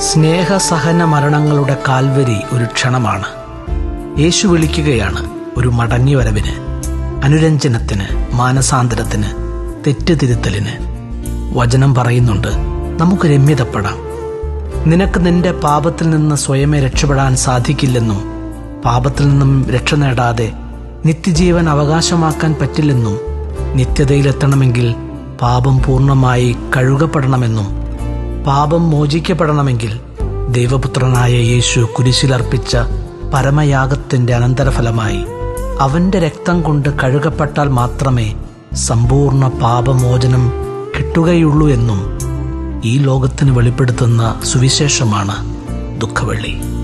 സ്നേഹസഹന മരണങ്ങളുടെ Calvary ഒരു ക്ഷണമാണ്. യേശു വിളിക്കുകയാണ് ഒരു മടങ്ങിവരവിന്, അനുരഞ്ജനത്തിന്, മാനസാന്തരത്തിന്, തെറ്റുതിരുത്തലിന്. വചനം പറയുന്നുണ്ട്, നമുക്ക് രമ്യതപ്പെടാം. നിനക്ക് നിന്റെ പാപത്തിൽ നിന്ന് സ്വയമേ രക്ഷപ്പെടാൻ സാധിക്കില്ലെന്നും പാപത്തിൽ നിന്നും രക്ഷ നേടാതെ നിത്യജീവൻ അവകാശമാക്കാൻ പറ്റില്ലെന്നും നിത്യതയിലെത്തണമെങ്കിൽ പാപം പൂർണ്ണമായി കഴുകപ്പെടണമെന്നും പാപം മോചിക്കപ്പെടണമെങ്കിൽ ദൈവപുത്രനായ യേശു കുരിശിലർപ്പിച്ച പരമയാഗത്തിന്റെ അനന്തരഫലമായി അവന്റെ രക്തം കൊണ്ട് കഴുകപ്പെട്ടാൽ മാത്രമേ സമ്പൂർണ്ണ പാപമോചനം കിട്ടുകയുള്ളൂ എന്നും ഈ ലോകത്തിന് വെളിപ്പെടുത്തുന്ന സുവിശേഷമാണ് ദുഃഖവെള്ളി.